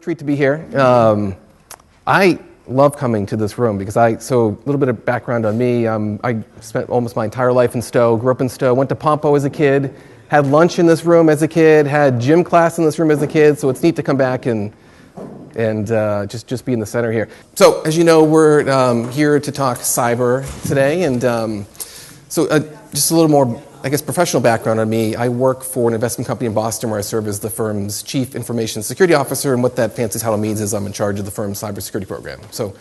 treat to be here. I love coming to this room because so a little bit of background on me. I spent almost my entire life in Stowe, grew up in Stowe, went to Pompo as a kid, had lunch in this room as a kid, had gym class in this room as a kid, so it's neat to come back and just be in the center here. So as you know, we're here to talk cyber today, and just a little more, I guess, professional background on me. I work for an investment company in Boston where I serve as the firm's chief information security officer, and what that fancy title means is I'm in charge of the firm's cybersecurity program. So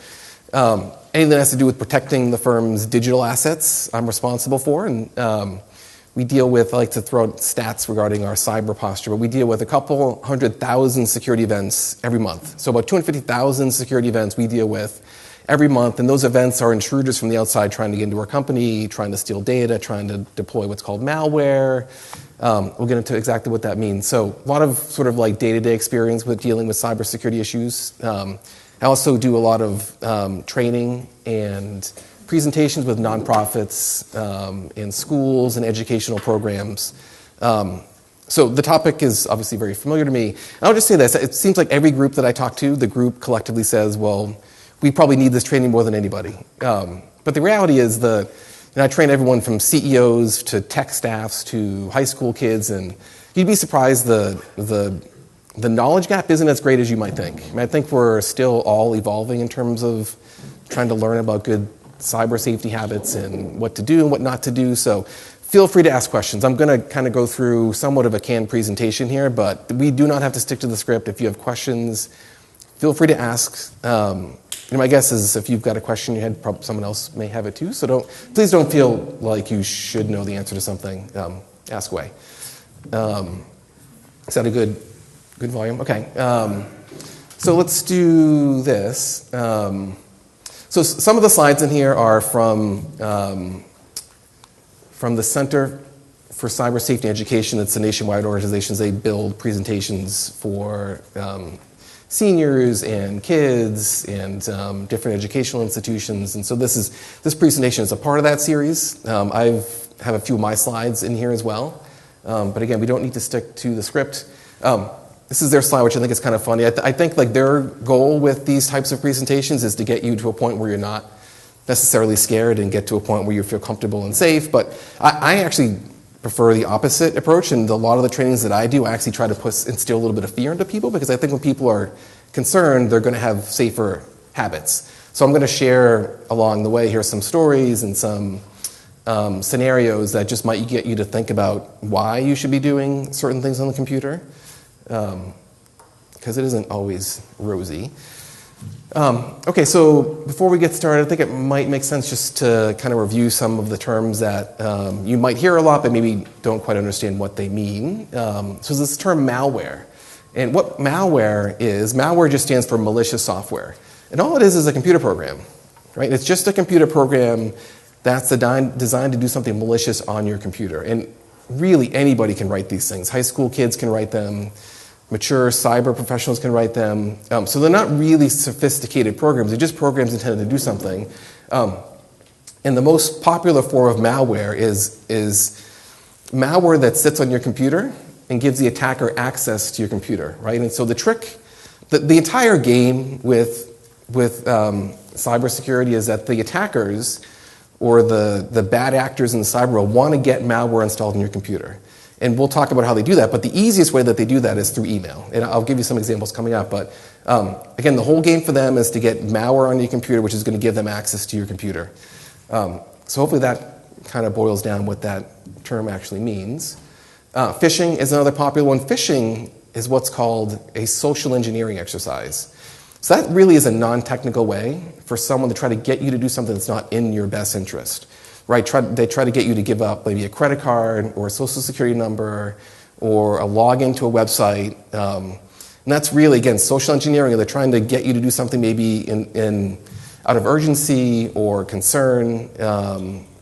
anything that has to do with protecting the firm's digital assets, I'm responsible for, and we deal with, I like to throw out stats regarding our cyber posture, but we deal with a couple 100,000 security events every month. So about 250,000 security events we deal with every month, and those events are intruders from the outside trying to get into our company, trying to steal data, trying to deploy what's called malware. We'll get into exactly what that means. So a lot of sort of like day-to-day experience with dealing with cybersecurity issues. I also do a lot of training and presentations with nonprofits in schools and educational programs. So the topic is obviously very familiar to me. And I'll just say this, it seems like every group that I talk to, the group collectively says, well, we probably need this training more than anybody. But the reality is I train everyone from CEOs to tech staffs to high school kids, and you'd be surprised the knowledge gap isn't as great as you might think. I think we're still all evolving in terms of trying to learn about good cyber safety habits and what to do and what not to do. So feel free to ask questions. I'm going to kind of go through somewhat of a canned presentation here, but we do not have to stick to the script. If you have questions, feel free to ask. My guess is if you've got a question in your head, probably someone else may have it too. So please don't feel like you should know the answer to something. Ask away. Is that a good volume? Okay. So let's do this. So some of the slides in here are from the Center for Cyber Safety Education. It's a nationwide organization. They build presentations for seniors and kids and different educational institutions. And so this presentation is a part of that series. I have a few of my slides in here as well. But again, we don't need to stick to the script. This is their slide, which I think is kind of funny. I think like their goal with these types of presentations is to get you to a point where you're not necessarily scared and get to a point where you feel comfortable and safe. But I actually prefer the opposite approach, and a lot of the trainings that I do, I actually try to instill a little bit of fear into people, because I think when people are concerned, they're going to have safer habits. So I'm going to share along the way here some stories and some scenarios that just might get you to think about why you should be doing certain things on the computer, because it isn't always rosy. Okay, so before we get started, I think it might make sense just to kind of review some of the terms that you might hear a lot, but maybe don't quite understand what they mean. So this term malware. And what malware just stands for malicious software. And all it is a computer program, right? It's just a computer program that's designed to do something malicious on your computer. And really anybody can write these things. High school kids can write them. Mature cyber professionals can write them. So they're not really sophisticated programs. They're just programs intended to do something. And the most popular form of malware is malware that sits on your computer and gives the attacker access to your computer, right? And so the trick, the entire game with cybersecurity is that the attackers or the bad actors in the cyber world want to get malware installed in your computer. And we'll talk about how they do that, but the easiest way that they do that is through email. And I'll give you some examples coming up, but again, the whole game for them is to get malware on your computer, which is going to give them access to your computer. So hopefully that kind of boils down what that term actually means. Phishing is another popular one. Phishing is what's called a social engineering exercise. So that really is a non-technical way for someone to try to get you to do something that's not in your best interest. Right, they try to get you to give up maybe a credit card or a social security number or a login to a website. And that's really, again, social engineering. They're trying to get you to do something maybe out of urgency or concern.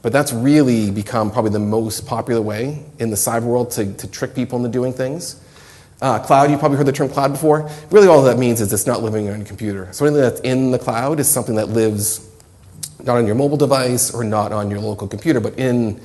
But that's really become probably the most popular way in the cyber world to trick people into doing things. Cloud, you've probably heard the term cloud before. Really all that means is it's not living on your computer. So anything that's in the cloud is something that lives not on your mobile device or not on your local computer, but in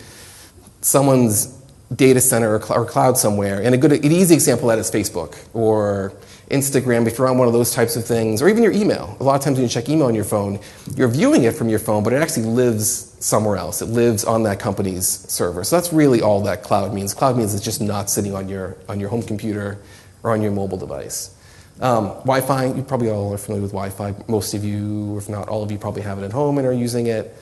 someone's data center or cloud somewhere. And an easy example of that is Facebook or Instagram, if you're on one of those types of things, or even your email. A lot of times when you check email on your phone, you're viewing it from your phone, but it actually lives somewhere else. It lives on that company's server. So that's really all that cloud means. Cloud means it's just not sitting on your home computer or on your mobile device. Wi-Fi, you probably all are familiar with Wi-Fi. Most of you, if not all of you, probably have it at home and are using it.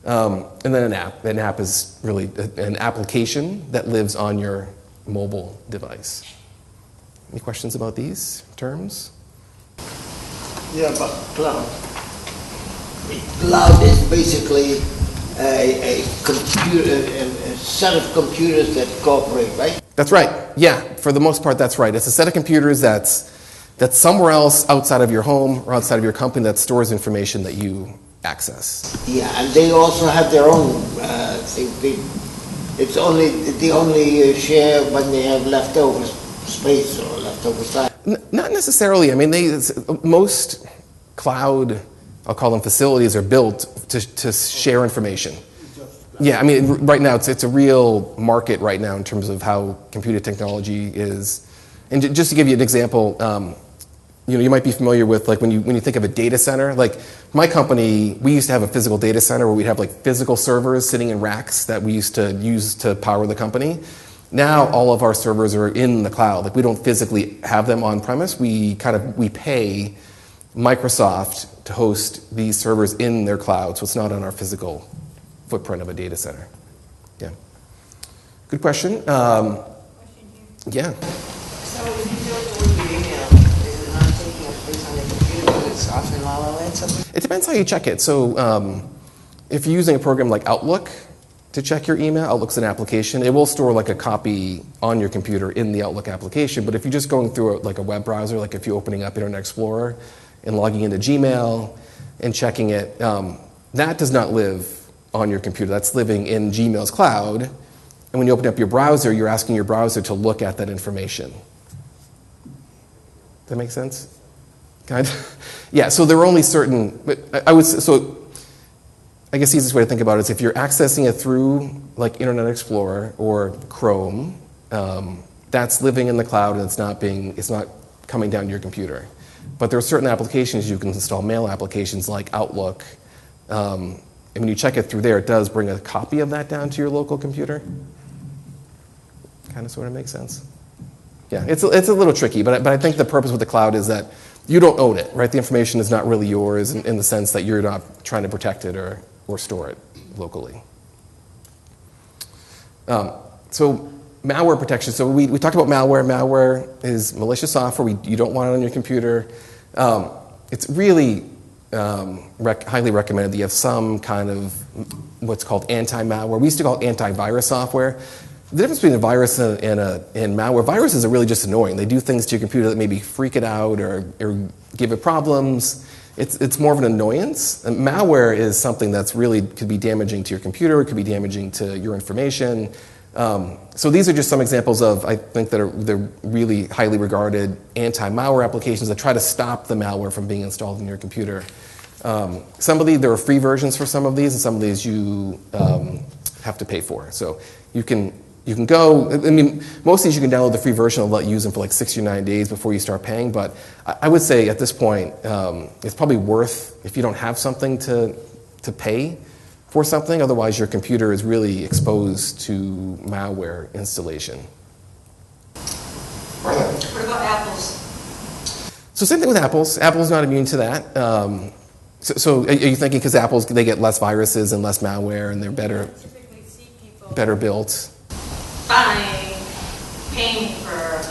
And then an app. An app is really an application that lives on your mobile device. Any questions about these terms? Yeah, but cloud. Cloud is basically a computer, a set of computers that cooperate, right? That's right. Yeah, for the most part, that's right. It's a set of computers that's somewhere else outside of your home or outside of your company that stores information that you access. Yeah, and they also have their own thing. They only share when they have leftover space or leftover time. Not necessarily. I mean, most cloud, I'll call them facilities, are built to share information. Yeah, I mean, right now it's a real market right now in terms of how computer technology is. And just to give you an example, you might be familiar with, like, when you think of a data center. Like, my company, we used to have a physical data center where we'd have like physical servers sitting in racks that we used to use to power the company. Now all of our servers are in the cloud. Like, we don't physically have them on premise. We pay Microsoft to host these servers in their cloud, so it's not on our physical footprint of a data center. Yeah. Good question. Yeah. So if you don't delete your email, is it not taking up space on your computer because it's off in La La Land something? It depends how you check it. So if you're using a program like Outlook to check your email, Outlook's an application. It will store like a copy on your computer in the Outlook application. But if you're just going through like a web browser, like if you're opening up Internet Explorer and logging into Gmail and checking it, that does not live on your computer. That's living in Gmail's cloud. And when you open up your browser, you're asking your browser to look at that information. Does that make sense? Kind of? Yeah, so there are only certain, I guess the easiest way to think about it is if you're accessing it through like Internet Explorer or Chrome, that's living in the cloud and it's not coming down to your computer. But there are certain applications you can install, mail applications like Outlook, and when you check it through there, it does bring a copy of that down to your local computer. Kind of sort of makes sense. Yeah, it's a little tricky, but I think the purpose with the cloud is that you don't own it, right? The information is not really yours in the sense that you're not trying to protect it or store it locally. So malware protection. So we talked about malware. Malware is malicious software. You don't want it on your computer. It's really highly recommended that you have some kind of what's called anti-malware. We used to call it antivirus software. The difference between a virus and malware, viruses are really just annoying. They do things to your computer that maybe freak it out or give it problems. It's more of an annoyance. And malware is something that's really could be damaging to your computer, it could be damaging to your information. So these are just some examples of, I think, they're really highly regarded anti-malware applications that try to stop the malware from being installed in your computer. There are free versions for some of these, and some of these you have to pay for. So you can go, I mean, most of these you can download the free version and let you use them for like 60 or 90 days before you start paying, but I would say at this point, it's probably worth, if you don't have something to pay for something, otherwise your computer is really exposed to malware installation. What about apples? So same thing with apples. Apple's not immune to that. So are you thinking because apples, they get less viruses and less malware and they're better built? Paying for.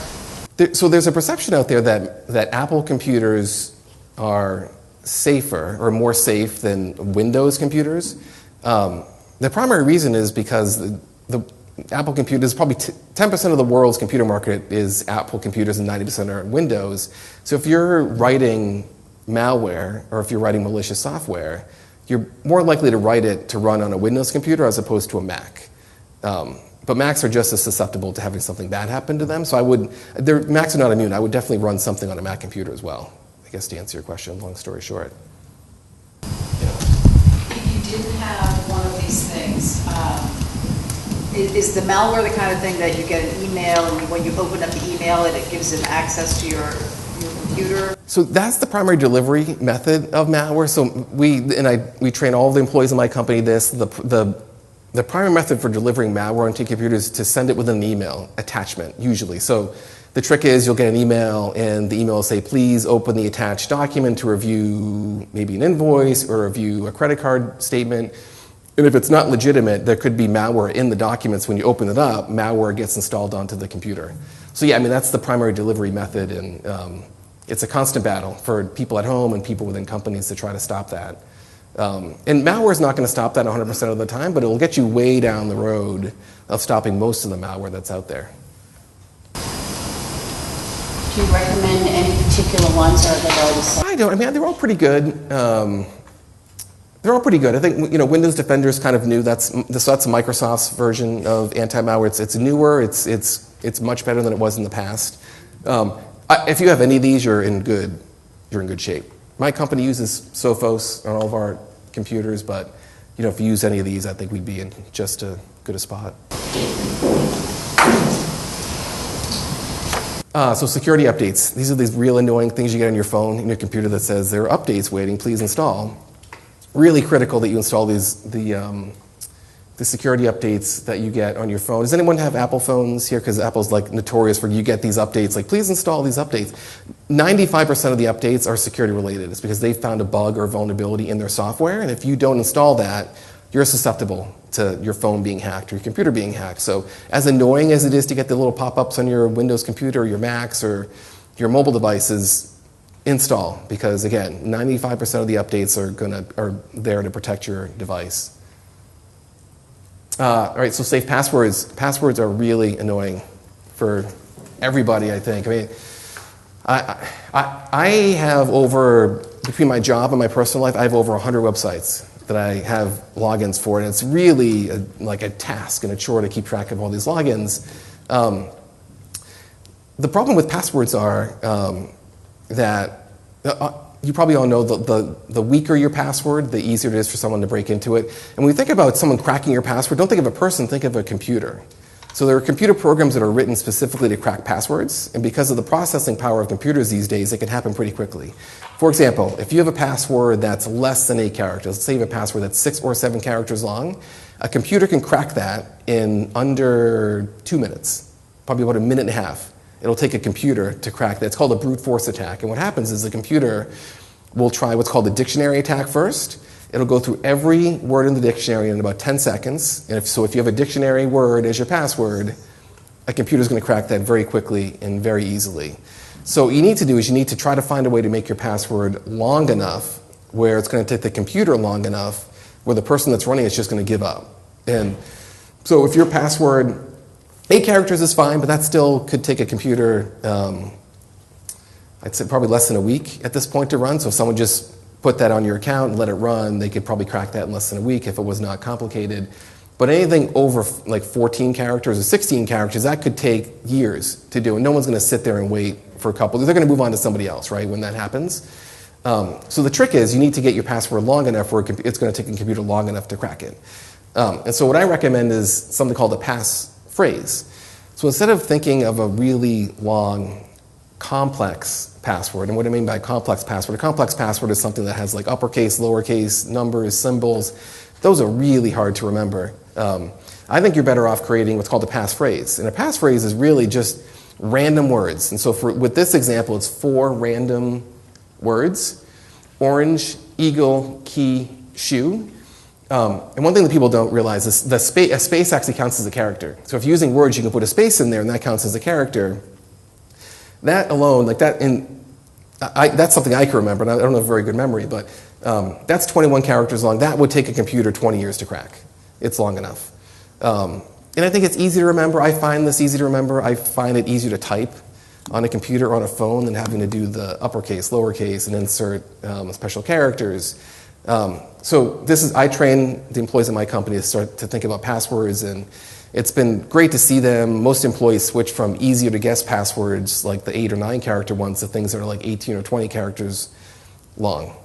So there's a perception out there that Apple computers are safer or more safe than Windows computers. The primary reason is because the Apple computers, probably 10% of the world's computer market is Apple computers and 90% are Windows. So if you're writing malware or if you're writing malicious software, you're more likely to write it to run on a Windows computer as opposed to a Mac. But Macs are just as susceptible to having something bad happen to them. So Macs are not immune. I would definitely run something on a Mac computer as well, I guess, to answer your question, long story short. If you didn't have one of these things, is the malware the kind of thing that you get an email and when you open up the email it gives them access to your computer? So that's the primary delivery method of malware. So we train all the employees in my company this. The primary method for delivering malware onto computers is to send it with an email attachment, usually. So the trick is you'll get an email, and the email will say, please open the attached document to review maybe an invoice or review a credit card statement. And if it's not legitimate, there could be malware in the documents. When you open it up, malware gets installed onto the computer. So yeah, I mean, that's the primary delivery method, and it's a constant battle for people at home and people within companies to try to stop that. And malware is not going to stop that 100% of the time, but it will get you way down the road of stopping most of the malware that's out there. Do you recommend any particular ones, or are they all the same? I don't. I mean, they're all pretty good. They're all pretty good. I think Windows Defender is kind of new. That's Microsoft's version of anti-malware. It's newer. It's much better than it was in the past. If you have any of these, you're in good shape. My company uses Sophos on all of our computers, but if you use any of these, I think we'd be in just as good a spot. So security updates. These are these real annoying things you get on your phone, in your computer that says there are updates waiting, please install. Really critical that you install the security updates that you get on your phone. Does anyone have Apple phones here? Because Apple's like notorious for you get these updates, like please install these updates. 95% of the updates are security related. It's because they found a bug or vulnerability in their software, and if you don't install that, you're susceptible to your phone being hacked or your computer being hacked. So as annoying as it is to get the little pop-ups on your Windows computer or your Macs or your mobile devices, install, because again, 95% of the updates are there to protect your device. All right, so safe passwords. Passwords are really annoying for everybody, I think. I mean, I have between my job and my personal life, I have over 100 websites that I have logins for, and it's really like a task and a chore to keep track of all these logins. The problem with passwords are that you probably all know the weaker your password, the easier it is for someone to break into it. And when you think about someone cracking your password, don't think of a person, think of a computer. So there are computer programs that are written specifically to crack passwords, and because of the processing power of computers these days, it can happen pretty quickly. For example, if you have a password that's less than 8 characters, let's say you have a password that's 6 or 7 characters long, a computer can crack that in under 2 minutes, probably about a minute and a half. It'll take a computer to crack that. It's called a brute force attack. And what happens is the computer will try what's called a dictionary attack first. It'll go through every word in the dictionary in about 10 seconds. And if you have a dictionary word as your password, a computer's going to crack that very quickly and very easily. So what you need to do is you need to try to find a way to make your password long enough where it's going to take the computer long enough where the person that's running it's just going to give up. And so if your password 8 characters is fine, but that still could take a computer, I'd say probably less than a week at this point to run. So if someone just put that on your account and let it run, they could probably crack that in less than a week if it was not complicated. But anything over like 14 characters or 16 characters, that could take years to do. And no one's going to sit there and wait for a couple. They're going to move on to somebody else, right, when that happens. So the trick is you need to get your password long enough where it's going to take a computer long enough to crack it. And so what I recommend is something called a passphrase. So instead of thinking of a really long, complex password, and what I mean by complex password, a complex password is something that has like uppercase, lowercase, numbers, symbols. Those are really hard to remember. I think you're better off creating what's called a passphrase. And a passphrase is really just random words. And so with this example, it's 4 random words: orange, eagle, key, shoe. And one thing that people don't realize is a space actually counts as a character. So if you're using words, you can put a space in there, and that counts as a character. That alone, like that, that's something I can remember, and I don't have a very good memory, but that's 21 characters long. That would take a computer 20 years to crack. It's long enough. And I think it's easy to remember. I find this easy to remember. I find it easier to type on a computer or on a phone than having to do the uppercase, lowercase, and insert special characters. So I train the employees in my company to start to think about passwords, and it's been great to see them. Most employees switch from easier to guess passwords, like the 8 or 9 character ones, to things that are like 18 or 20 characters long.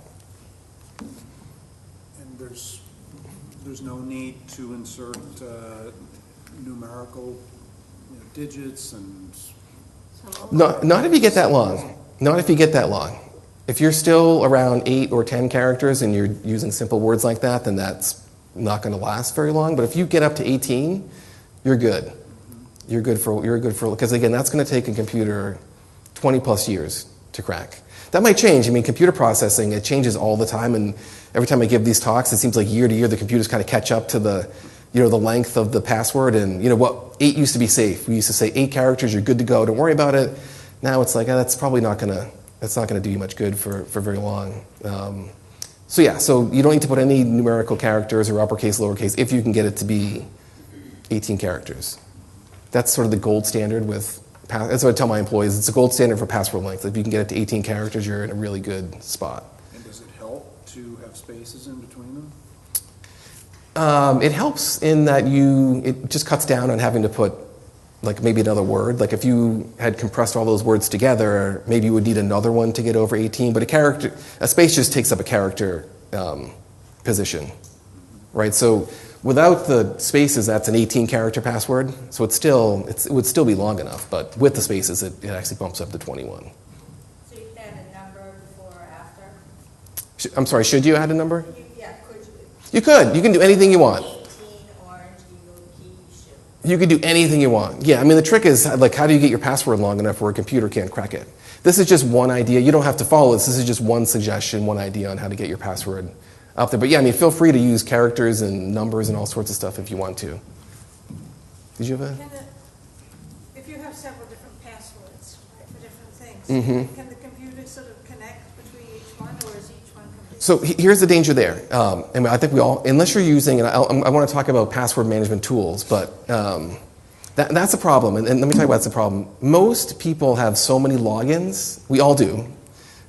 And there's no need to insert numerical digits and... Not if you get that long. Not if you get that long. If you're still around 8 or 10 characters and you're using simple words like that, then that's not going to last very long. But if you get up to 18, you're good. You're good for because again, that's going to take a computer 20 plus years to crack. That might change. I mean, computer processing, it changes all the time, and every time I give these talks, it seems like year to year the computers kind of catch up to the length of the password. And what 8 used to be safe. We used to say 8 characters, you're good to go, don't worry about it. Now it's like that's probably not gonna do you much good for very long. So you don't need to put any numerical characters or uppercase, lowercase if you can get it to be 18 characters. That's sort of the gold standard with. That's what I tell my employees. It's a gold standard for password length. If you can get it to 18 characters, you're in a really good spot. And does it help to have spaces in between them? It helps in that it just cuts down on having to put like maybe another word. Like if you had compressed all those words together, maybe you would need another one to get over 18. But a space just takes up a character position, right? So without the spaces, that's an 18 character password. So it would still be long enough, but with the spaces, it actually bumps up to 21. So you can add a number before or after? I'm sorry, should you add a number? Yeah, could you? You could. You can do anything you want. 18, orange, eagle, key, should. You could do anything you want. Yeah, I mean, the trick is, like, how do you get your password long enough where a computer can't crack it? This is just one idea. You don't have to follow this. This is just one suggestion, one idea on how to get your password up there. But yeah, I mean, feel free to use characters and numbers and all sorts of stuff if you want to. Did you have a? If you have several different passwords, right, for different things, Mm-hmm. can the computer sort of connect between each one, or is each one completely? So here's the danger there. And I think we all, unless you're using, and I want to talk about password management tools, but that's a problem. And let me tell you why that's a problem. Most people have so many logins, we all do,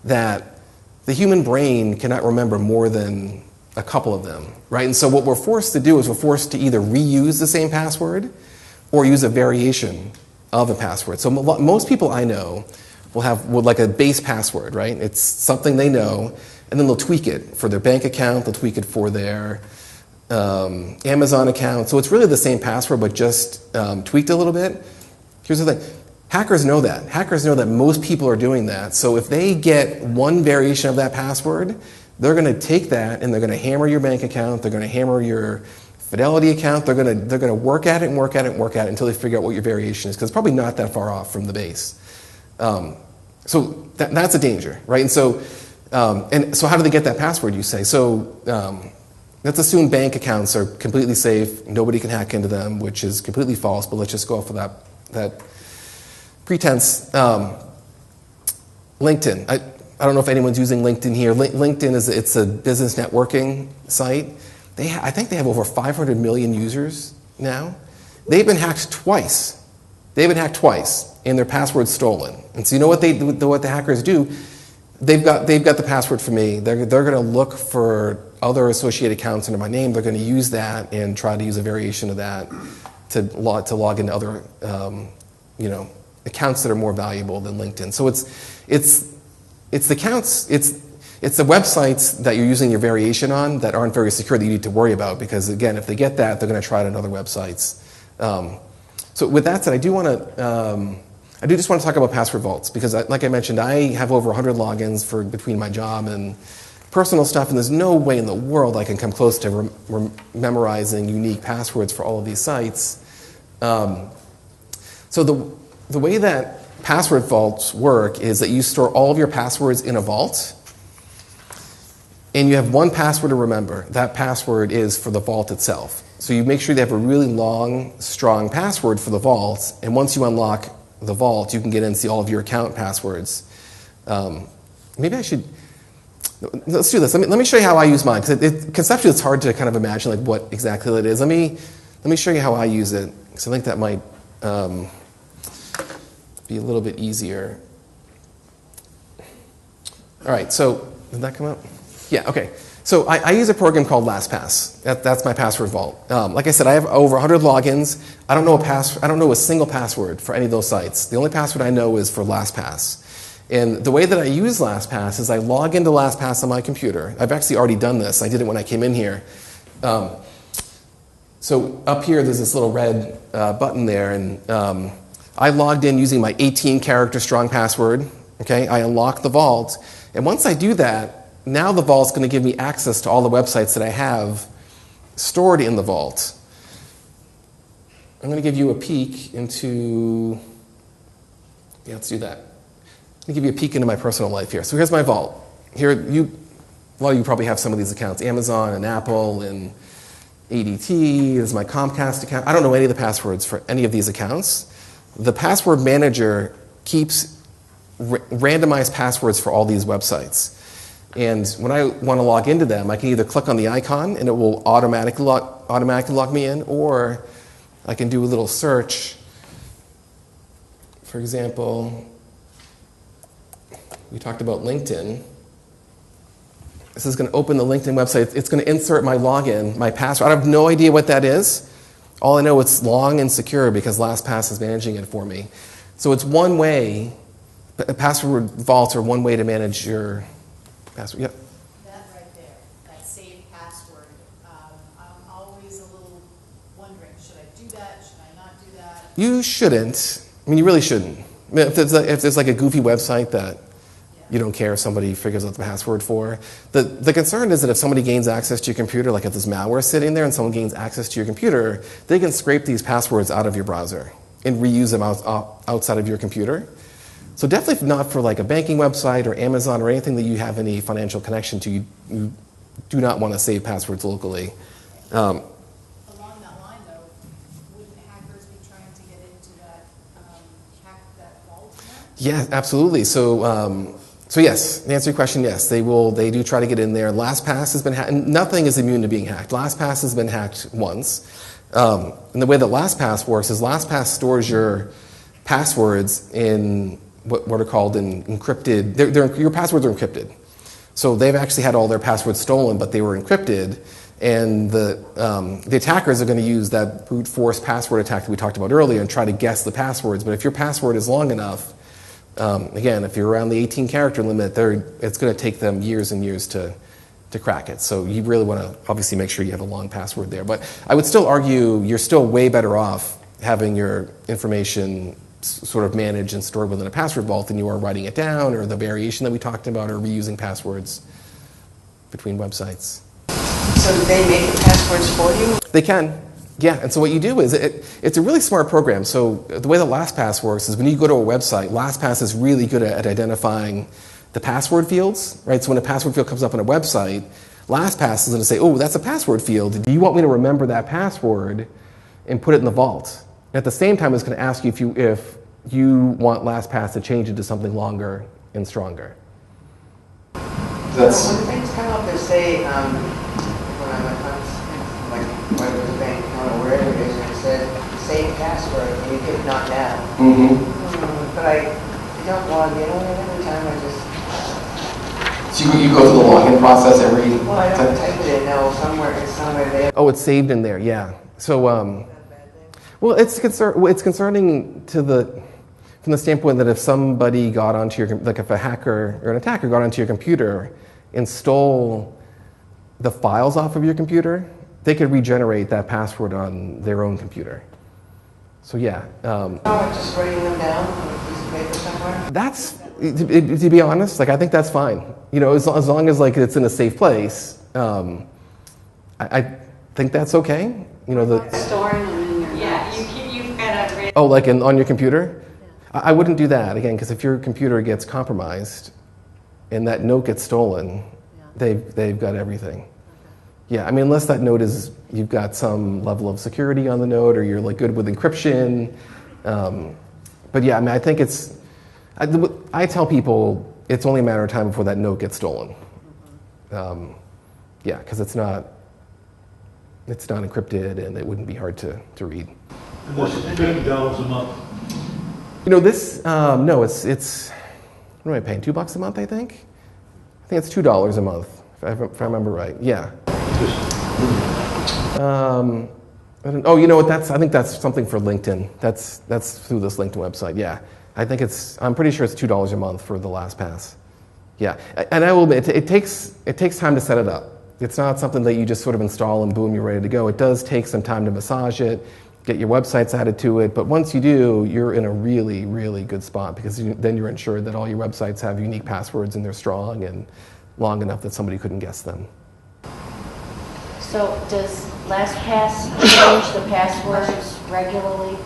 that the human brain cannot remember more than a couple of them, right? And so what we're forced to do is we're forced to either reuse the same password or use a variation of a password. So most people I know will have like a base password, right? It's something they know, and then they'll tweak it for their bank account, they'll tweak it for their Amazon account. So it's really the same password, but just tweaked a little bit. Here's the thing. Hackers know that. Hackers know that most people are doing that. So if they get one variation of that password, they're going to take that and they're going to hammer your bank account. They're going to hammer your Fidelity account. They're going to work at it and work at it and work at it until they figure out what your variation is, because it's probably not that far off from the base. So that's a danger, right? And so how do they get that password, you say? So let's assume bank accounts are completely safe. Nobody can hack into them, which is completely false, but let's just go off of that pretense. LinkedIn. I don't know if anyone's using LinkedIn here. LinkedIn it's a business networking site. I think they have over 500 million users now. They've been hacked twice. And their password's stolen. And so you know what the hackers do? They've got the password for me. They're going to look for other associated accounts under my name. They're going to use that and try to use a variation of that to log into other accounts that are more valuable than LinkedIn. So it's the accounts, it's the websites that you're using your variation on that aren't very secure that you need to worry about, because again, if they get that, they're going to try it on other websites. So with that said, I do just want to talk about password vaults, because like I mentioned, I have over 100 logins between my job and personal stuff, and there's no way in the world I can come close to memorizing unique passwords for all of these sites. So the way that password vaults work is that you store all of your passwords in a vault, and you have one password to remember. That password is for the vault itself. So you make sure you have a really long, strong password for the vault, and once you unlock the vault, you can get in and see all of your account passwords. Maybe I should... Let's do this. Let me show you how I use mine, because conceptually it's hard to kind of imagine like what exactly it is. Let me show you how I use it, because I think that might be a little bit easier. All right, so did that come up? Yeah, okay. So I use a program called LastPass. That's my password vault. Like I said, I have over 100 logins. I don't know a single password for any of those sites. The only password I know is for LastPass. And the way that I use LastPass is I log into LastPass on my computer. I've actually already done this. I did it when I came in here. So up here, there's this little red button there, and I logged in using my 18-character strong password, Okay, I unlock the vault, and once I do that, now the vault's going to give me access to all the websites that I have stored in the vault. I'm going to give you a peek into, yeah, let's do that. I'm going to give you a peek into my personal life here. So here's my vault. Here, a lot of you probably have some of these accounts, Amazon and Apple and ADT. This is my Comcast account. I don't know any of the passwords for any of these accounts. The password manager keeps randomized passwords for all these websites. And when I want to log into them, I can either click on the icon and it will automatically log me in, or I can do a little search. For example, we talked about LinkedIn. This is going to open the LinkedIn website. It's going to insert my login, my password. I have no idea what that is. All I know, it's long and secure because LastPass is managing it for me. So it's one way, password vaults are one way to manage your password. Yep. That right there, that save password, I'm always a little wondering, should I do that, should I not do that? You shouldn't. I mean, you really shouldn't. I mean, if there's like a goofy website that you don't care if somebody figures out the password for. The concern is that if somebody gains access to your computer, like if there's malware sitting there and someone gains access to your computer, they can scrape these passwords out of your browser and reuse them outside of your computer. So definitely not for like a banking website or Amazon or anything that you have any financial connection to. You do not want to save passwords locally. Along that line though, wouldn't hackers be trying to get into that, hack that vault now? Yeah, absolutely. So yes, to answer your question, yes, they do try to get in there. LastPass has been hacked. Nothing is immune to being hacked. LastPass has been hacked once. And the way that LastPass works is LastPass stores your passwords in what are called encrypted. Your passwords are encrypted. So they've actually had all their passwords stolen, but they were encrypted. And the attackers are going to use that brute force password attack that we talked about earlier and try to guess the passwords. But if your password is long enough, again, if you're around the 18-character limit, it's going to take them years and years to crack it. So you really want to obviously make sure you have a long password there. But I would still argue you're still way better off having your information sort of managed and stored within a password vault than you are writing it down, or the variation that we talked about, or reusing passwords between websites. So do they make the passwords for you? They can. Yeah, and so what you do is, it's a really smart program. So the way that LastPass works is when you go to a website, LastPass is really good at identifying the password fields, right? So when a password field comes up on a website, LastPass is going to say, oh, that's a password field. Do you want me to remember that password and put it in the vault? At the same time, it's going to ask you if you want LastPass to change it to something longer and stronger. When things come up that say, when I was a bank, I don't know wherever it is, and it said, save password, and you click not now. Mm-hmm. But I don't log in on it every time, I just, So you go through the login process every well, I don't time? type it in, no, it's somewhere there. Oh, it's saved in there, yeah. So, well, it's concerning from the standpoint that if somebody got onto your, like if a hacker or an attacker got onto your computer and stole the files off of your computer, they could regenerate that password on their own computer. So yeah. Just writing them down on a piece of paper somewhere? That's, to be honest, like I think that's fine. You know, as long as like it's in a safe place, I think that's okay. You know, Storing them in your You've got a oh, like on your computer? I wouldn't do that, again, because if your computer gets compromised and that note gets stolen, they've got everything. Yeah, I mean, unless that note is, you've got some level of security on the note, or you're like good with encryption. But yeah, I mean, I think I tell people it's only a matter of time before that note gets stolen. Yeah, because it's not encrypted and it wouldn't be hard to read. And this is $50 a month. You know, this, no, it's, what am I paying, $2 a month, I think? I think it's $2 a month, if I remember right, yeah. Oh, you know what, I think that's something for LinkedIn. That's through this LinkedIn website, yeah. I'm pretty sure it's $2 a month for the LastPass. Yeah, and I will admit, it takes time to set it up. It's not something that you just sort of install and boom, you're ready to go. It does take some time to massage it get your websites added to it. But once you do, you're in a really, really good spot because then you're ensured that all your websites have unique passwords and they're strong and long enough that somebody couldn't guess them. So does LastPass change the passwords regularly?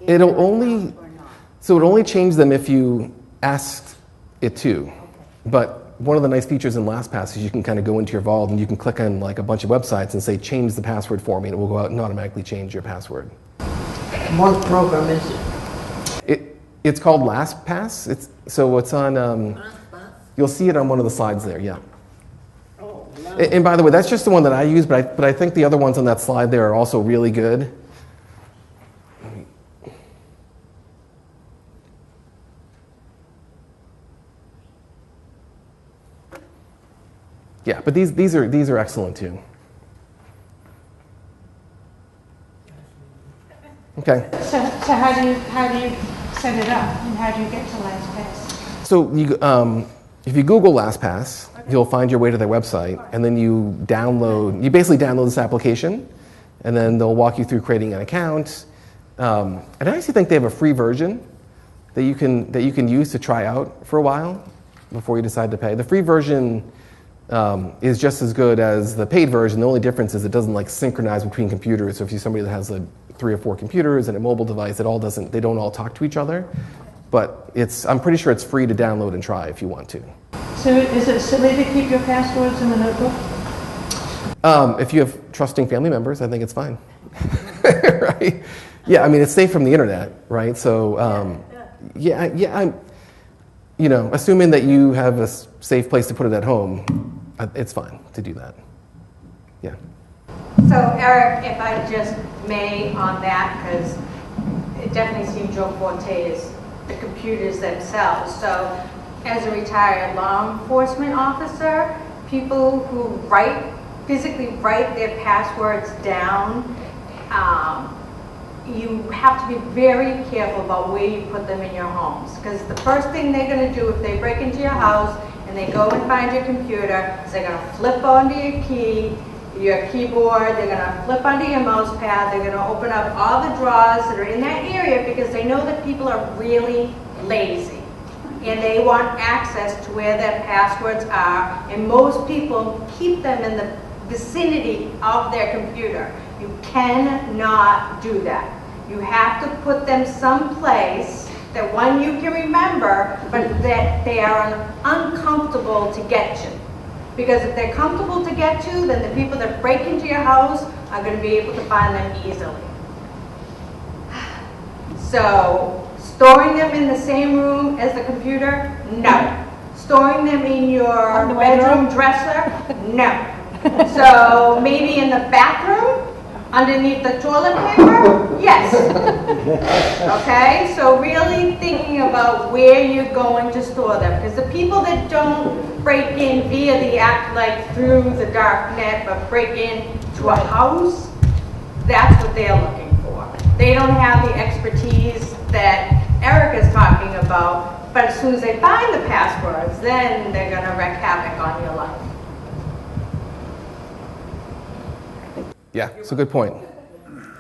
It'll only, Or not? so it'll only change them if you asked it to. But one of the nice features in LastPass is you can kind of go into your vault and you can click on like a bunch of websites and say, change the password for me, and it will go out and automatically change your password. What program is it? It's called LastPass. So it's on, you'll see it on one of the slides there, yeah. Oh, And by the way, that's just the one that I use, but I think the other ones on that slide there are also really good. Yeah, but these are excellent too. Okay. So how do you set it up, and how do you get to LastPass? So if you Google LastPass, you'll find your way to their website, and then you basically download this application, and then they'll walk you through creating an account. And I actually think they have a free version that you can use to try out for a while before you decide to pay. The free version is just as good as the paid version. The only difference is it doesn't like synchronize between computers. So if you're somebody that has 3 or 4 computers and a mobile device, they don't all talk to each other. But I'm pretty sure it's free to download and try if you want to. So is it silly to keep your passwords in the notebook? If you have trusting family members, I think it's fine. Right? Yeah, I mean, it's safe from the internet, right? So, assuming that you have a safe place to put it at home, it's fine to do that. Yeah. So Eric, if I just may on that, because it definitely seems your forte is the computers themselves. So as a retired law enforcement officer, people who physically write their passwords down, you have to be very careful about where you put them in your homes. Because the first thing they're going to do if they break into your house and they go and find your computer is they're going to flip onto your keyboard, they're going to flip onto your mouse pad, they're going to open up all the drawers that are in that area because they know that people are really lazy. And they want access to where their passwords are. And most people keep them in the vicinity of their computer. You cannot do that. You have to put them someplace that one you can remember, but that they are uncomfortable to get to. Because if they're comfortable to get to, then the people that break into your house are going to be able to find them easily. So, storing them in the same room as the computer? No. Storing them in your bedroom dresser? No. So, maybe in the bathroom? Underneath the toilet paper? Yes. Okay, so really thinking about where you're going to store them. Because the people that don't break in via the act like through the dark net, but break in to a house, that's what they're looking for. They don't have the expertise that Eric is talking about, but as soon as they find the passwords, then they're going to wreak havoc on your life. Yeah, it's a good point.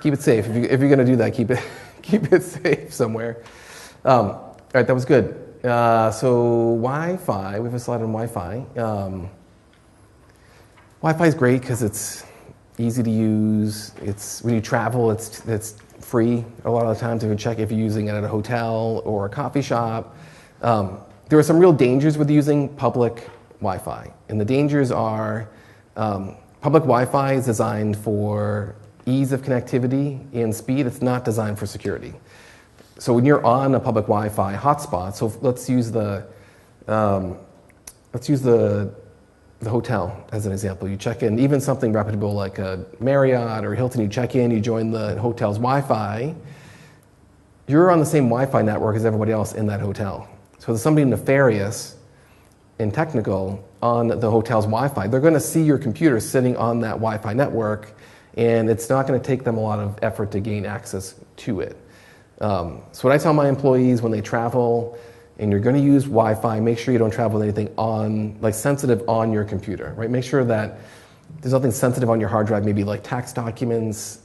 Keep it safe. If you're going to do that, keep it safe somewhere. All right, that was good. So Wi-Fi, we have a slide on Wi-Fi. Wi-Fi is great because it's easy to use. When you travel, it's free a lot of the times if you're using it at a hotel or a coffee shop. There are some real dangers with using public Wi-Fi, and the dangers are public Wi-Fi is designed for ease of connectivity and speed. It's not designed for security. So when you're on a public Wi-Fi hotspot, so let's use the hotel as an example. You check in, even something reputable like a Marriott or Hilton. You check in, you join the hotel's Wi-Fi. You're on the same Wi-Fi network as everybody else in that hotel. So there's somebody nefarious and technical on the hotel's Wi-Fi. They're going to see your computer sitting on that Wi-Fi network, and it's not going to take them a lot of effort to gain access to it. So what I tell my employees when they travel and you're going to use Wi-Fi, make sure you don't travel with anything sensitive on your computer, right? Make sure that there's nothing sensitive on your hard drive, maybe like tax documents,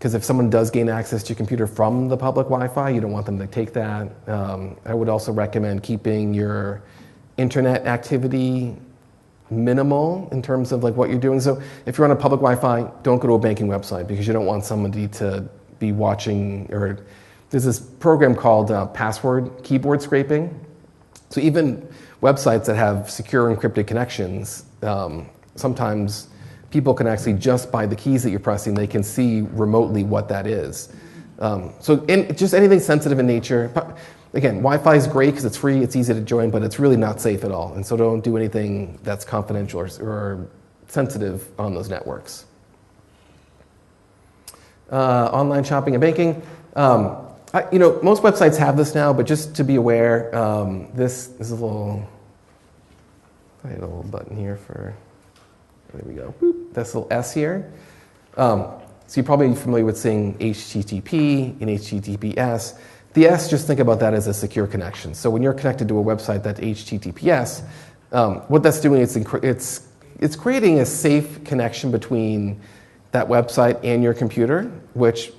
because if someone does gain access to your computer from the public Wi-Fi, you don't want them to take that. I would also recommend keeping your internet activity minimal in terms of like what you're doing. So if you're on a public Wi-Fi, don't go to a banking website because you don't want somebody to be watching. Or there's this program called password keyboard scraping. So even websites that have secure encrypted connections, sometimes people can actually, just by the keys that you're pressing, they can see remotely what that is. Just anything sensitive in nature. Again, Wi-Fi is great because it's free, it's easy to join, but it's really not safe at all. And so don't do anything that's confidential or sensitive on those networks. Online shopping and banking. Most websites have this now, but just to be aware, this is a little, I had a little button here for, there we go, boop, this little S here. So you're probably familiar with saying HTTP and HTTPS. The S, just think about that as a secure connection. So when you're connected to a website that's HTTPS, what that's doing is it's creating a safe connection between that website and your computer, which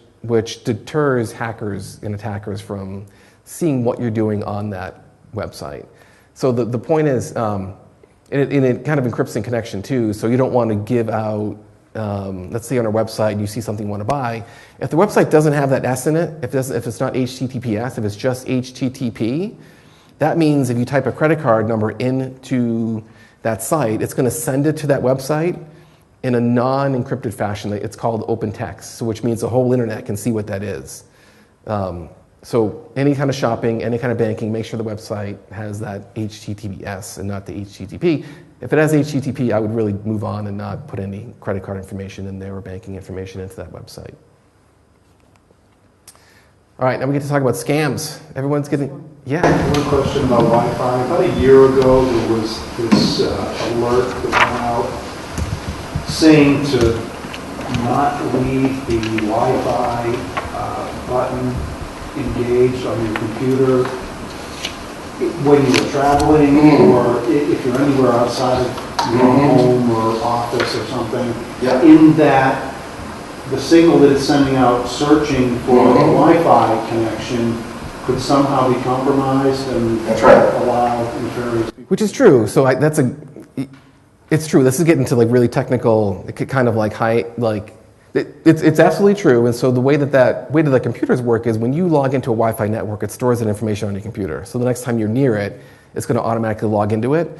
deters hackers and attackers from seeing what you're doing on that website. So the point is, it kind of encrypts in connection too, so you don't want to give out, let's say on a website you see something you want to buy. If the website doesn't have that S in it, if it's not HTTPS, if it's just HTTP, that means if you type a credit card number into that site, it's going to send it to that website in a non-encrypted fashion. It's called open text, so which means the whole internet can see what that is. So any kind of shopping, any kind of banking, make sure the website has that HTTPS and not the HTTP. If it has HTTP, I would really move on and not put any credit card information in there or banking information into that website. All right, now we get to talk about scams. Everyone's getting, yeah. One question about Wi-Fi. About a year ago, there was this alert that went out saying to not leave the Wi-Fi button engaged on your computer when you're traveling or if you're anywhere outside of your home or office or something. Yeah. In that, the signal that it's sending out searching for a Wi-Fi connection could somehow be compromised and That's right. allow nefarious people. Which is true. So it's true. This is getting to like really technical, kind of like it's absolutely true. And so the way that the computers work is when you log into a Wi-Fi network, it stores that information on your computer. So the next time you're near it, it's going to automatically log into it.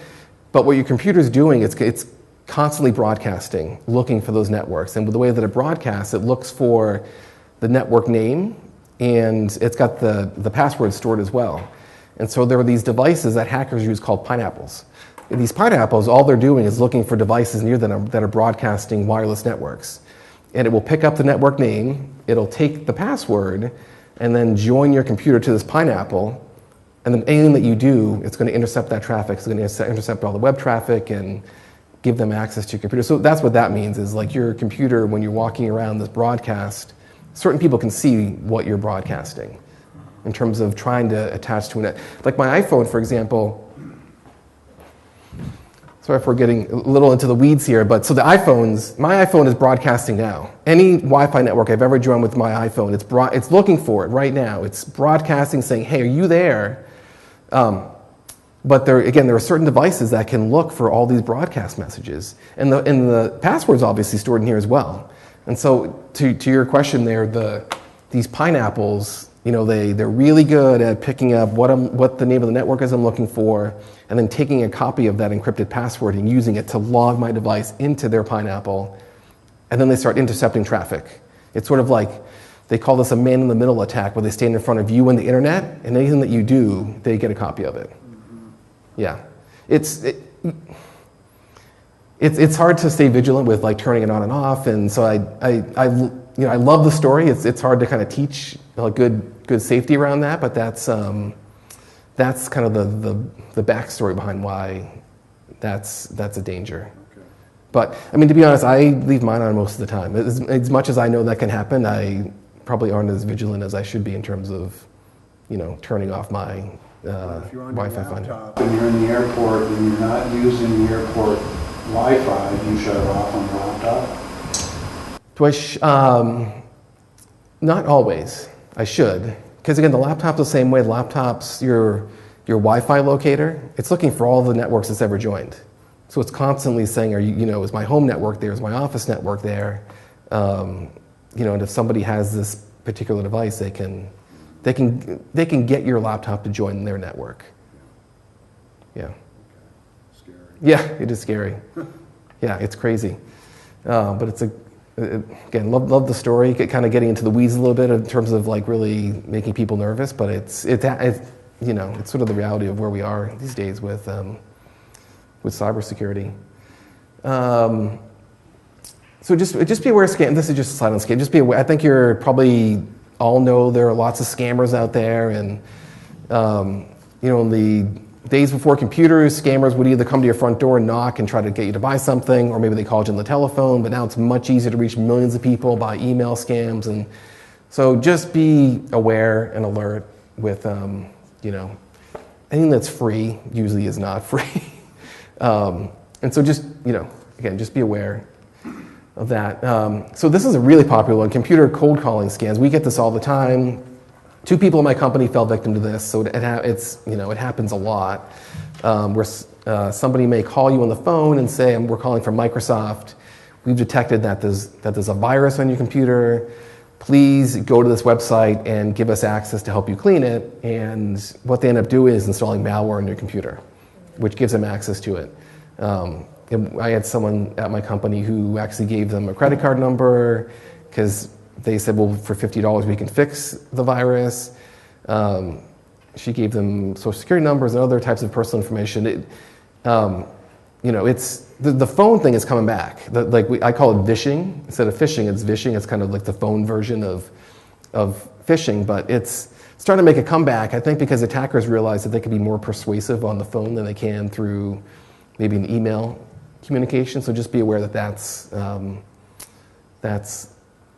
But what your computer's doing, it's constantly broadcasting, looking for those networks. And with the way that it broadcasts, it looks for the network name, and it's got the password stored as well. And so there are these devices that hackers use called pineapples. And these pineapples, all they're doing is looking for devices near them that are broadcasting wireless networks. And it will pick up the network name, it'll take the password, and then join your computer to this pineapple. And then anything that you do, it's going to intercept that traffic. It's going to intercept all the web traffic and give them access to your computer. So that's what that means, is like your computer, when you're walking around this broadcast, certain people can see what you're broadcasting in terms of trying to attach to a net. Like my iPhone, for example, sorry if we're getting a little into the weeds here, but so my iPhone is broadcasting now. Any Wi-Fi network I've ever joined with my iPhone, it's looking for it right now. It's broadcasting saying, hey, are you there? But there are certain devices that can look for all these broadcast messages. And the password's obviously stored in here as well. And so to your question there, these pineapples, they're really good at picking up what the name of the network is I'm looking for, and then taking a copy of that encrypted password and using it to log my device into their pineapple, and then they start intercepting traffic. It's sort of like, they call this a man-in-the-middle attack, where they stand in front of you and the internet, and anything that you do, they get a copy of it. Yeah. It's hard to stay vigilant with like turning it on and off, and so I love the story. It's hard to kind of teach like good safety around that, but that's kind of the backstory behind why that's a danger. Okay. But I mean, to be honest, I leave mine on most of the time. As much as I know that can happen, I probably aren't as vigilant as I should be in terms of turning off my If you're on Wi-Fi your finder. laptop and you're in the airport and you're not using the airport Wi-Fi, do you shut it off on your laptop? Not always. I should. Because again, the laptop's the same way. The laptop's your Wi-Fi locator. It's looking for all the networks it's ever joined. So it's constantly saying, is my home network there? Is my office network there? And if somebody has this particular device, they can get your laptop to join their network. Yeah. Scary. Yeah, it is scary. Yeah, it's crazy. But it's again, love the story. Kind of getting into the weeds a little bit in terms of like really making people nervous. But it's sort of the reality of where we are these days with cybersecurity. So just be aware of scam. This is just a slide on scam. Just be aware. I think you're probably all know there are lots of scammers out there, and in the days before computers, scammers would either come to your front door and knock and try to get you to buy something, or maybe they called you on the telephone. But now it's much easier to reach millions of people by email scams, and so just be aware and alert with anything that's free usually is not free. And so just be aware of that. So this is a really popular one, computer cold calling scams. We get this all the time. 2 people in my company fell victim to this, so it happens a lot. Where somebody may call you on the phone and say, "We're calling from Microsoft. We've detected that there's a virus on your computer. Please go to this website and give us access to help you clean it." And what they end up doing is installing malware on your computer, which gives them access to it. And I had someone at my company who actually gave them a credit card number because they said, "Well, for $50 we can fix the virus." She gave them social security numbers and other types of personal information. It's the phone thing is coming back. I call it vishing instead of phishing. It's vishing. It's kind of like the phone version of phishing, but it's starting to make a comeback. I think because attackers realize that they can be more persuasive on the phone than they can through maybe an email communication. So just be aware that that's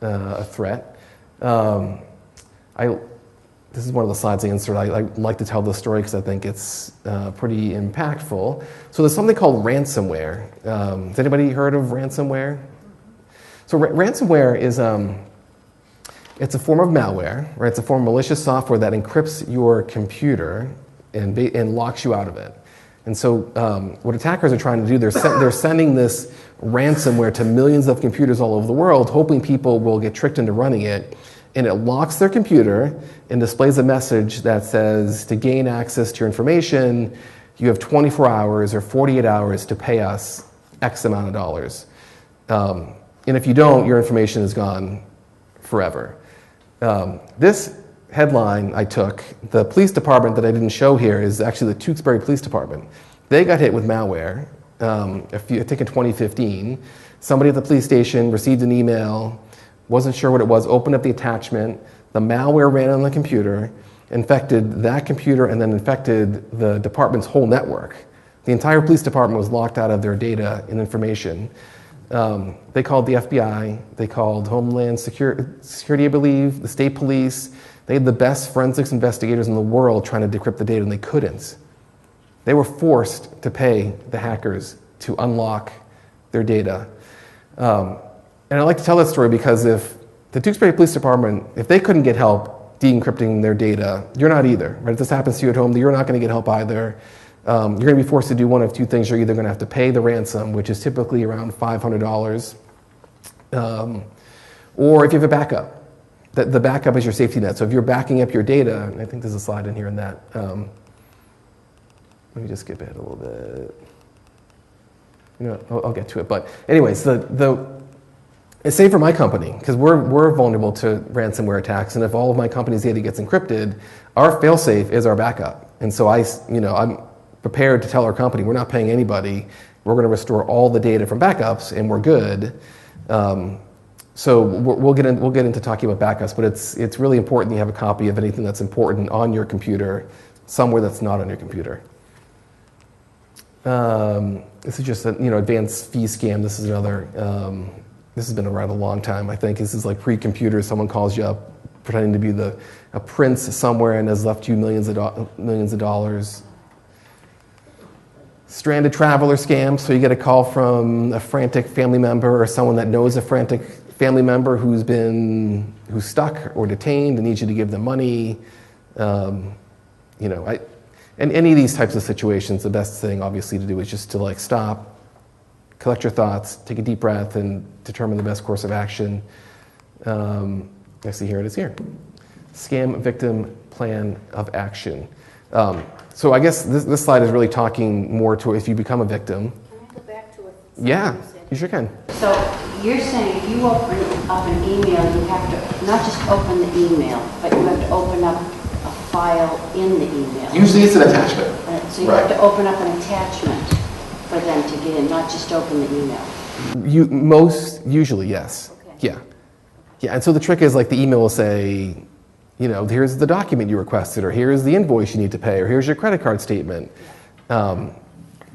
a threat. This is one of the slides I insert. I like to tell this story because I think it's pretty impactful. So there's something called ransomware. Has anybody heard of ransomware? So ransomware is it's a form of malware, right? It's a form of malicious software that encrypts your computer and locks you out of it. And so what attackers are trying to do, they're sending this ransomware to millions of computers all over the world, hoping people will get tricked into running it. And it locks their computer and displays a message that says, to gain access to your information, you have 24 hours or 48 hours to pay us X amount of dollars. And if you don't, your information is gone forever. This headline I took, the police department that I didn't show here is actually the Tewksbury Police Department. They got hit with malware, I think in 2015. Somebody at the police station received an email, wasn't sure what it was, opened up the attachment, the malware ran on the computer, infected that computer, and then infected the department's whole network. The entire police department was locked out of their data and information. They called the FBI, they called Homeland Security, I believe, the state police. They had the best forensics investigators in the world trying to decrypt the data, and they couldn't. They were forced to pay the hackers to unlock their data. And I like to tell that story because if the Tewksbury Police Department, if they couldn't get help de-encrypting their data, you're not either. Right? If this happens to you at home, you're not going to get help either. You're going to be forced to do one of 2 things. You're either going to have to pay the ransom, which is typically around $500, or if you have a backup. The backup is your safety net. So if you're backing up your data, and I think there's a slide in here in that. Let me just skip ahead a little bit. I'll get to it. But anyways, it's safe for my company because we're vulnerable to ransomware attacks, and if all of my company's data gets encrypted, our fail-safe is our backup. And so I'm prepared to tell our company we're not paying anybody. We're going to restore all the data from backups, and we're good. So we'll get into talking about backups, but it's really important you have a copy of anything that's important on your computer somewhere that's not on your computer. This is just an advanced fee scam. This is another. This has been around a long time. I think this is like pre-computer. Someone calls you up pretending to be a prince somewhere and has left you millions of dollars. Stranded traveler scam. So you get a call from a frantic family member or someone that knows a frantic family member who's stuck or detained and needs you to give them money. And any of these types of situations, the best thing obviously to do is just to like stop, collect your thoughts, take a deep breath, and determine the best course of action. I see here it is here. Scam victim plan of action. So I guess this slide is really talking more to if you become a victim. Can I go back to what? Yeah, you sure can. So you're saying if you open up an email, you have to not just open the email, but you have to open up a file in the email. Usually it's an attachment. So you have to open up an attachment for them to get in, not just open the email. Usually, yes. Okay. Yeah, and so the trick is like the email will say, here's the document you requested, or here's the invoice you need to pay, or here's your credit card statement. And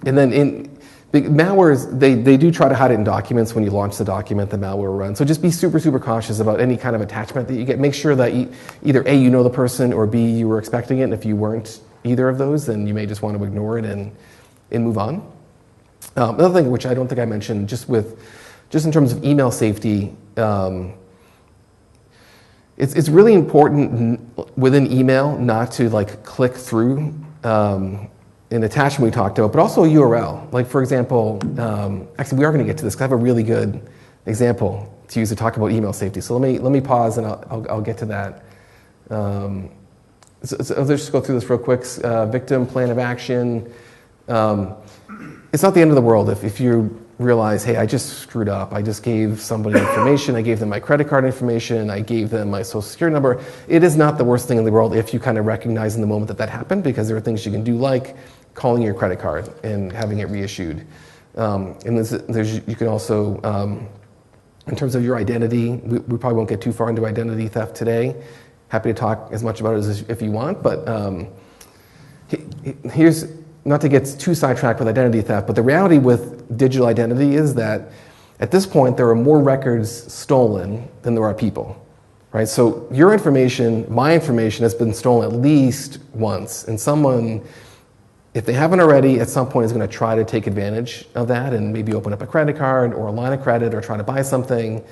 then the malwares, they do try to hide it in documents. When you launch the document, the malware runs. So just be super, super cautious about any kind of attachment that you get. Make sure that either A, you know the person, or B, you were expecting it. And if you weren't either of those, then you may just want to ignore it and move on. Another thing, which I don't think I mentioned, just in terms of email safety, it's really important within email not to like click through an attachment we talked about, but also a URL. Like for example, actually we are going to get to this because I have a really good example to use to talk about email safety. So let me pause and I'll get to that. So let's just go through this real quick. Victim plan of action. It's not the end of the world if you realize, hey, I just screwed up. I just gave somebody information. I gave them my credit card information. I gave them my social security number. It is not the worst thing in the world if you kind of recognize in the moment that happened, because there are things you can do like calling your credit card and having it reissued. And you can also, in terms of your identity, we probably won't get too far into identity theft today. Happy to talk as much about it as if you want, but here's, not to get too sidetracked with identity theft, but the reality with digital identity is that at this point there are more records stolen than there are people, right? So your information, my information has been stolen at least once, and someone, if they haven't already, at some point is going to try to take advantage of that and maybe open up a credit card or a line of credit or try to buy something.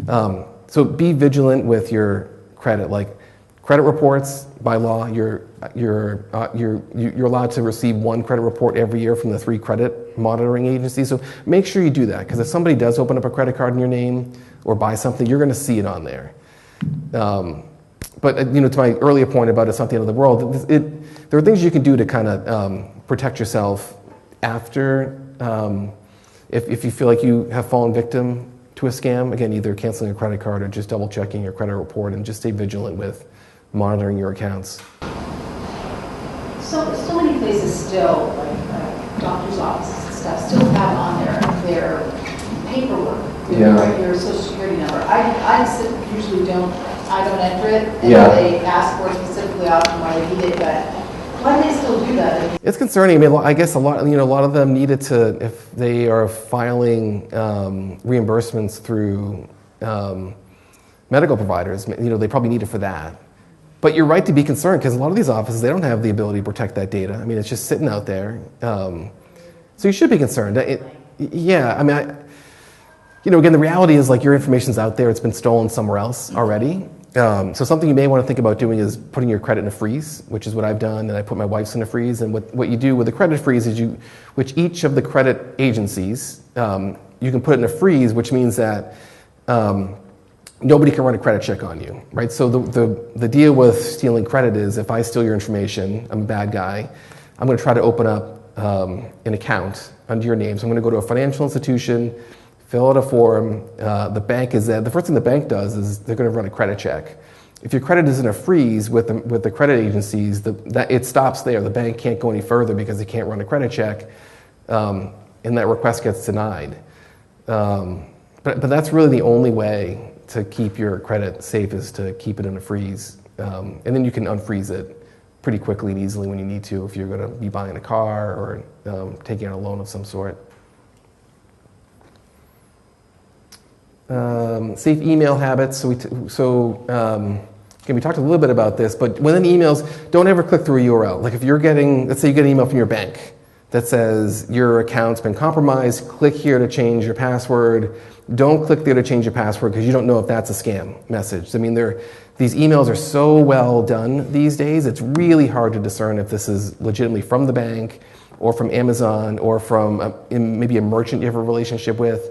So be vigilant with your credit. Like credit reports, by law, you're allowed to receive one credit report every year from the 3 credit monitoring agencies. So make sure you do that, because if somebody does open up a credit card in your name or buy something, you're going to see it on there. But to my earlier point about it's not the end of the world, there are things you can do to kind of protect yourself after, if you feel like you have fallen victim to a scam. Again, either canceling a credit card or just double checking your credit report, and just stay vigilant with monitoring your accounts. So many places still, like doctor's offices and stuff, still have on their paperwork, your social security number. I usually don't enter it, and they ask for it specifically often why they need it, but why do they still do that? It's concerning. I mean, I guess a lot of them need it to, if they are filing reimbursements through medical providers, they probably need it for that. But you're right to be concerned, because a lot of these offices, they don't have the ability to protect that data. I mean, it's just sitting out there. So you should be concerned. Again, the reality is like your information's out there. It's been stolen somewhere else already. So something you may want to think about doing is putting your credit in a freeze, which is what I've done, and I put my wife's in a freeze. And what you do with the credit freeze is which each of the credit agencies, you can put it in a freeze, which means that nobody can run a credit check on you, right? So the deal with stealing credit is if I steal your information, I'm a bad guy, I'm going to try to open up an account under your name. So I'm going to go to a financial institution, fill out a form. The bank is there. The first thing the bank does is they're going to run a credit check. If your credit is in a freeze with the credit agencies, it stops there. The bank can't go any further because they can't run a credit check, and that request gets denied. But that's really the only way to keep your credit safe, is to keep it in a freeze. And then you can unfreeze it pretty quickly and easily when you need to, if you're going to be buying a car or taking out a loan of some sort. Safe email habits. Again, we talked a little bit about this, but within emails, don't ever click through a URL. Like if you're getting, let's say you get an email from your bank that says your account's been compromised, click here to change your password. Don't click there to change your password because you don't know if that's a scam message. I mean, these emails are so well done these days, it's really hard to discern if this is legitimately from the bank or from Amazon or from maybe a merchant you have a relationship with.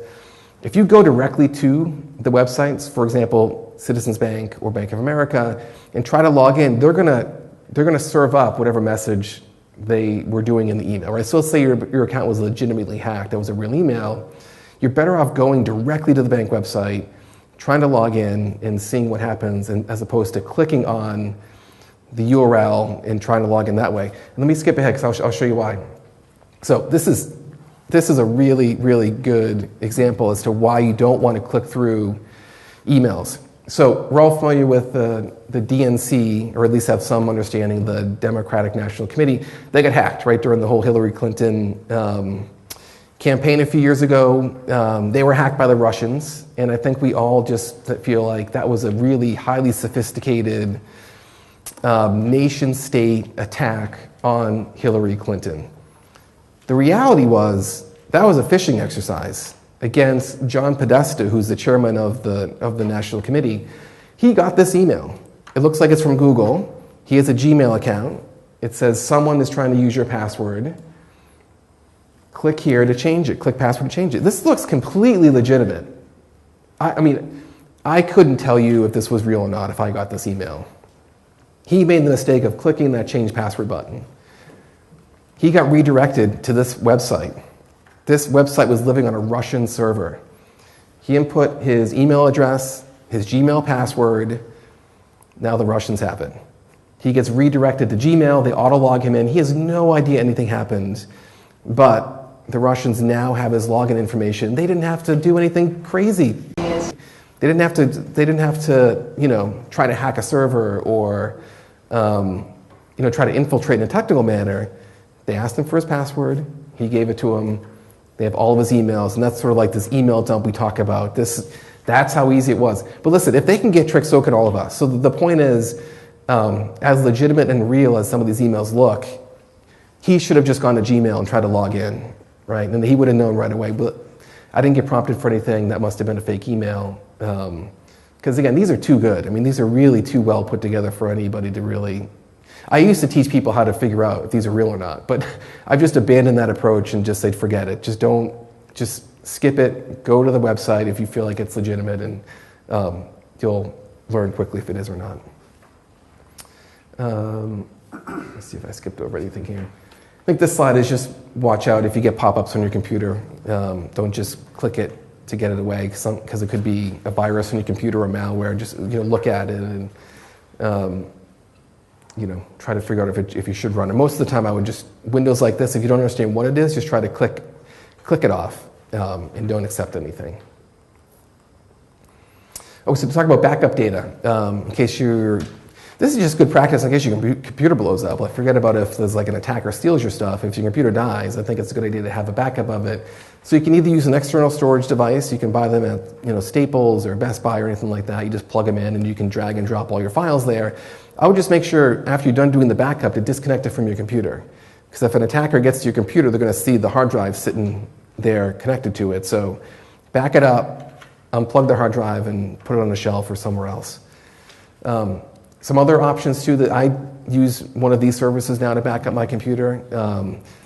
If you go directly to the websites, for example, Citizens Bank or Bank of America, and try to log in, they're gonna serve up whatever message they were doing in the email, right? So let's say your account was legitimately hacked, that was a real email. You're better off going directly to the bank website, trying to log in and seeing what happens, and as opposed to clicking on the URL and trying to log in that way. And let me skip ahead because I'll show you why. So this is a really, really good example as to why you don't want to click through emails. So we're all familiar with the DNC, or at least have some understanding, the Democratic National Committee. They got hacked, right, during the whole Hillary Clinton campaign a few years ago. They were hacked by the Russians, and I think we all just feel like that was a really highly sophisticated nation-state attack on Hillary Clinton. The reality was that was a phishing exercise against John Podesta, who's the chairman of the National Committee. He got this email. It looks like it's from Google. He has a Gmail account. It says someone is trying to use your password. Click here to change it. Click password to change it. This looks completely legitimate. I mean, I couldn't tell you if this was real or not if I got this email. He made the mistake of clicking that change password button. He got redirected to this website. This website was living on a Russian server. He input his email address, his Gmail password. Now the Russians have it. He gets redirected to Gmail. They auto-log him in. He has no idea anything happened, but the Russians now have his login information. They didn't have to do anything crazy. They didn't have to, try to hack a server or, try to infiltrate in a technical manner. They asked him for his password. He gave it to them. They have all of his emails, and that's sort of like this email dump we talk about. That's how easy it was. But listen, if they can get tricks, so can all of us. So the point is, as legitimate and real as some of these emails look, he should have just gone to Gmail and tried to log in, right? And he would have known right away. But I didn't get prompted for anything. That must have been a fake email. Because again, these are too good. I mean, these are really too well put together for anybody to really... I used to teach people how to figure out if these are real or not, but I've just abandoned that approach and just said, forget it. Just skip it, go to the website if you feel like it's legitimate, and you'll learn quickly if it is or not. Let's see if I skipped over anything here. I think this slide is just watch out if you get pop-ups on your computer. Don't just click it to get it away, because it could be a virus on your computer or malware. Just look at it and try to figure out if you should run it. Most of the time I would just, windows like this, if you don't understand what it is, just try to click it off and don't accept anything. Oh, so to talk about backup data, in case this is just good practice in case your computer blows up. Like, forget about if there's like an attacker steals your stuff. If your computer dies, I think it's a good idea to have a backup of it. So you can either use an external storage device. You can buy them at Staples or Best Buy or anything like that. You just plug them in and you can drag and drop all your files there. I would just make sure after you're done doing the backup to disconnect it from your computer. Because if an attacker gets to your computer, they're going to see the hard drive sitting there connected to it. So back it up, unplug the hard drive, and put it on a shelf or somewhere else. Some other options too, that I use one of these services now to back up my computer.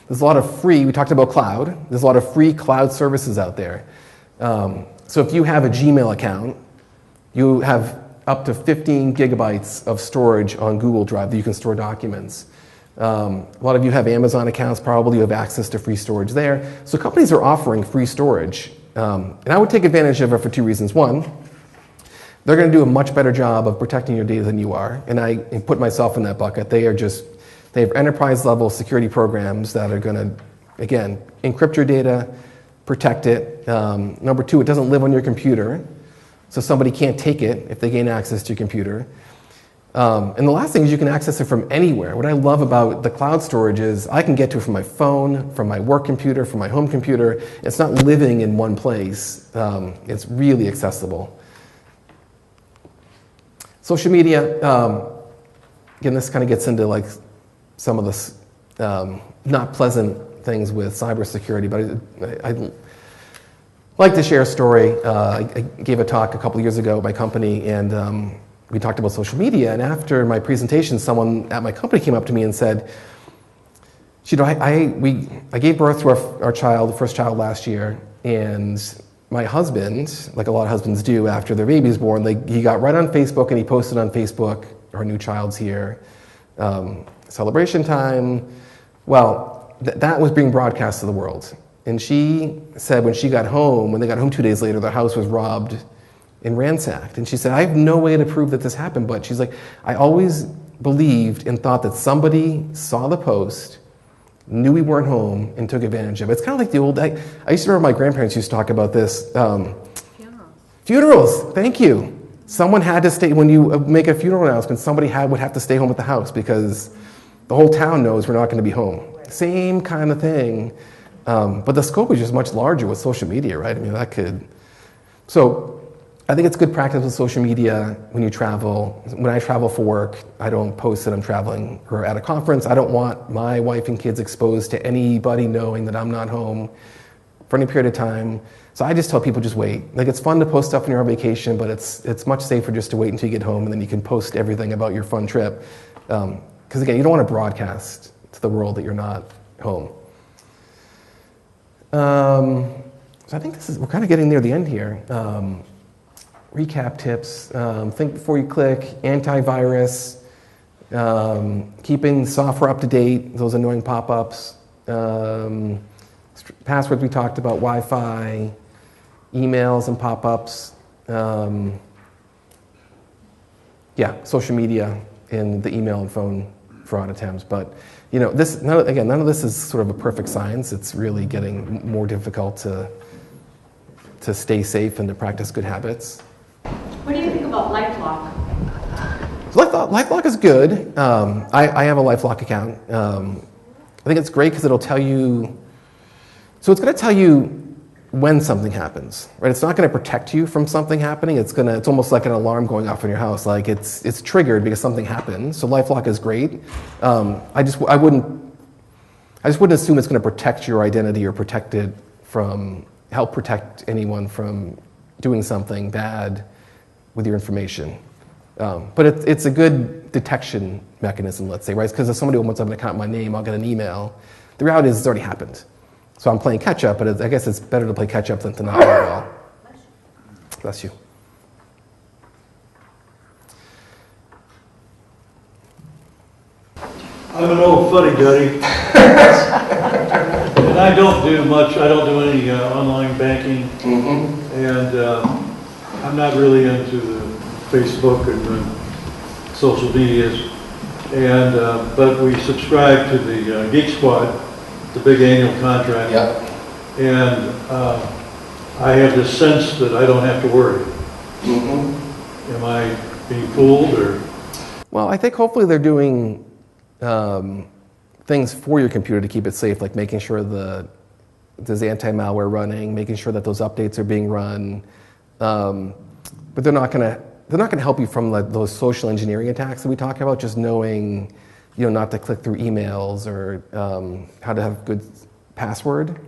There's a lot of free, we talked about cloud, there's a lot of free cloud services out there. So if you have a Gmail account, you have up to 15 gigabytes of storage on Google Drive that you can store documents. A lot of you have Amazon accounts, probably you have access to free storage there. So companies are offering free storage. And I would take advantage of it for two reasons. One, they're going to do a much better job of protecting your data than you are, and I put myself in that bucket. They have enterprise-level security programs that are going to, again, encrypt your data, protect it. Number two, it doesn't live on your computer, so somebody can't take it if they gain access to your computer. And the last thing is you can access it from anywhere. What I love about the cloud storage is I can get to it from my phone, from my work computer, from my home computer. It's not living in one place. It's really accessible. Social media, again, this kind of gets into like some of the not pleasant things with cybersecurity, but I'd like to share a story. I gave a talk a couple years ago at my company, and we talked about social media. And after my presentation, someone at my company came up to me and said, you know, I gave birth to our child, the first child last year, and my husband, like a lot of husbands do after their baby's born, he got right on Facebook and he posted on Facebook, our new child's here, celebration time. Well, that was being broadcast to the world. And she said when they got home 2 days later, the house was robbed and ransacked. And she said, I have no way to prove that this happened, but she's like, I always believed and thought that somebody saw the post, knew we weren't home, and took advantage of it. It's kind of like the old, I used to remember my grandparents used to talk about this. Funerals, thank you. Someone had to stay, when you make a funeral announcement, somebody would have to stay home at the house because the whole town knows we're not going to be home. Same kind of thing. But the scope is just much larger with social media, right? I mean, so I think it's good practice with social media when you travel. When I travel for work, I don't post that I'm traveling or at a conference. I don't want my wife and kids exposed to anybody knowing that I'm not home for any period of time. So I just tell people just wait. Like, it's fun to post stuff when you're on vacation, but it's much safer just to wait until you get home, and then you can post everything about your fun trip. Because again, you don't want to broadcast to the world that you're not home. So I think we're kind of getting near the end here. Recap tips, think before you click, antivirus, keeping software up to date, those annoying pop-ups, passwords we talked about, Wi-Fi, emails and pop-ups, social media and the email and phone fraud attempts. But you know, none of this is sort of a perfect science. It's really getting more difficult to stay safe and to practice good habits. What do you think about LifeLock? LifeLock is good. I have a LifeLock account. I think it's great because it'll tell you. So it's going to tell you when something happens, right? It's not going to protect you from something happening. It's almost like an alarm going off in your house. Like it's triggered because something happened. So LifeLock is great. I just wouldn't assume it's going to protect your identity or help protect anyone from doing something bad with your information. But it's a good detection mechanism, let's say, right? Because if somebody wants to have an account in my name, I'll get an email. The reality is it's already happened. So I'm playing catch up, but I guess it's better to play catch up than to not play at all. Bless you. I'm an old fuddy-duddy. And I don't do much. I don't do any online banking. Mm-hmm. And I'm not really into the Facebook and social medias. And but we subscribe to the Geek Squad, the big annual contract. Yep. And I have this sense that I don't have to worry. Mm-hmm. Am I being fooled or? Well, I think hopefully they're doing things for your computer to keep it safe, like making sure there's anti-malware running, making sure that those updates are being run. But they're not going to help you from those social engineering attacks that we talk about. Just knowing, not to click through emails or how to have good password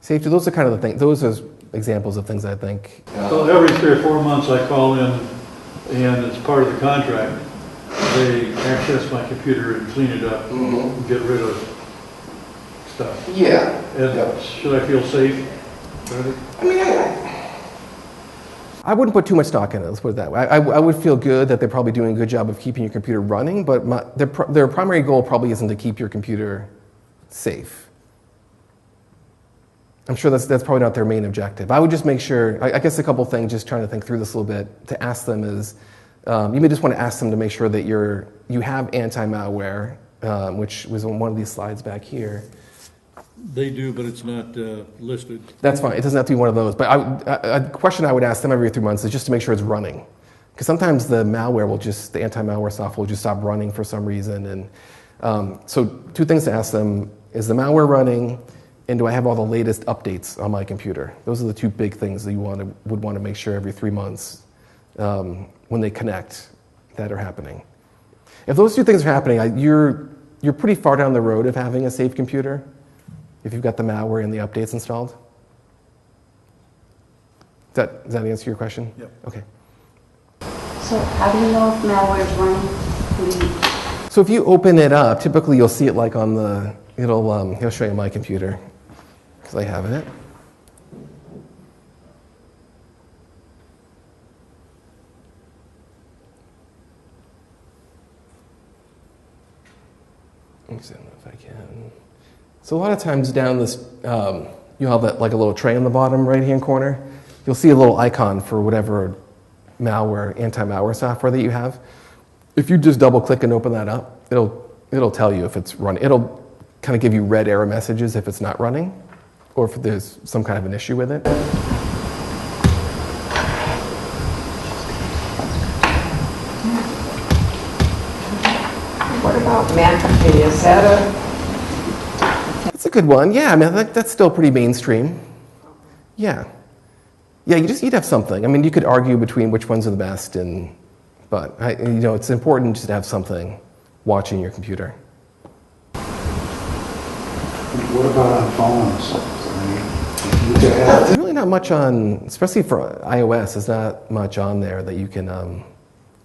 safety. Those are kind of the things. Those are examples of things I think. So every 3 or 4 months, I call in, and as part of the contract, they access my computer and clean it up, and get rid of stuff. Yeah. And should I feel safe? I mean, I wouldn't put too much stock in it, let's put it that way. I would feel good that they're probably doing a good job of keeping your computer running, but their primary goal probably isn't to keep your computer safe. I'm sure that's probably not their main objective. I would just make sure, I guess a couple things, just trying to think through this a little bit, to ask them is, you may just want to ask them to make sure that you have anti-malware, which was on one of these slides back here. They do, but it's not listed. That's fine. It doesn't have to be one of those. But a question I would ask them every 3 months is just to make sure it's running. Because sometimes the anti-malware software will just stop running for some reason. And so 2 things to ask them: is the malware running, and do I have all the latest updates on my computer? Those are the 2 big things that you would want to make sure every 3 months when they connect that are happening. If those 2 things are happening, you're pretty far down the road of having a safe computer. if you've got the malware and the updates installed. Does that answer your question? Yep. Okay. So how do you know if malware is running? So if you open it up, typically you'll see it like on the, he'll show you my computer, because I have it. Let me see if I can. So a lot of times down this, you'll have that like a little tray in the bottom right-hand corner. You'll see a little icon for whatever malware, anti-malware software that you have. If you just double-click and open that up, it'll tell you if it's running. It'll kind of give you red error messages if it's not running, or if there's some kind of an issue with it. What about McAfee? Is that That's a good one. Yeah, I mean, that's still pretty mainstream. Yeah. Yeah, you'd have something. I mean, you could argue between which ones are the best, but it's important just to have something watching your computer. What about on phones? There's really not much on, especially for iOS, there's not much on there that you can,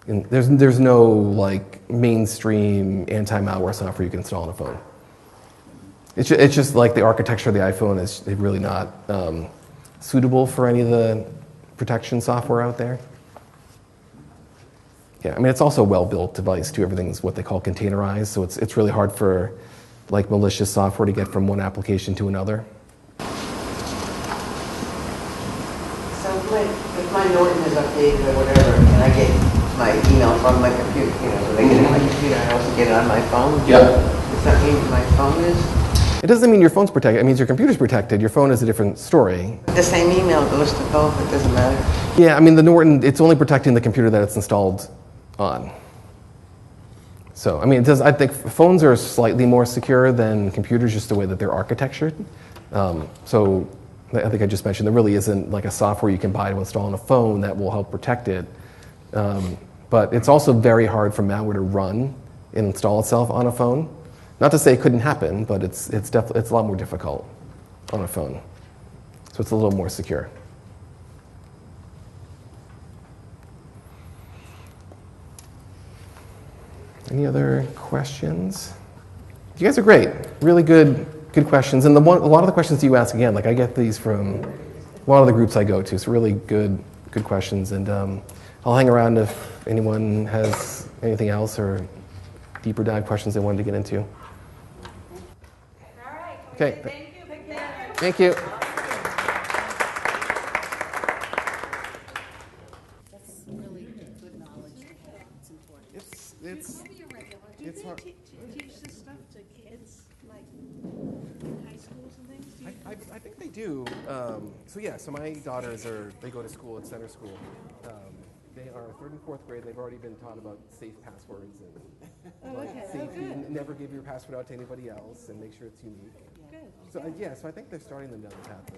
there's no like mainstream anti-malware software you can install on a phone. It's just like the architecture of the iPhone is really not suitable for any of the protection software out there. Yeah, I mean, it's also a well-built device too. Everything's what they call containerized, so it's really hard for like malicious software to get from one application to another. So if my Norton is updated or whatever, and I get my email from my computer, so they get it on my computer, I also get it on my phone? Yeah. Does that mean my phone is? It doesn't mean your phone's protected. It means your computer's protected. Your phone is a different story. The same email goes to both, it doesn't matter. Yeah, I mean, the Norton, it's only protecting the computer that it's installed on. So, I mean, I think phones are slightly more secure than computers, just the way that they're architectured. So, I think I just mentioned there really isn't like a software you can buy to install on a phone that will help protect it. But it's also very hard for malware to run and install itself on a phone. Not to say it couldn't happen, but it's a lot more difficult on a phone. So it's a little more secure. Any other questions? You guys are great. Really good questions. And a lot of the questions you ask, again, like I get these from a lot of the groups I go to. So really good questions. And I'll hang around if anyone has anything else or deeper dive questions they wanted to get into. All right. Okay. Thank you. Thank you. That's really good knowledge. It's important. It's hard. Teach this stuff to kids, like in high schools and things? I think they do. So my daughters they go to school at Center School. They are 3rd and 4th grade. They've already been taught about safe passwords and safety. And never give your password out to anybody else and make sure it's unique. Good. So I think they're starting them down the path of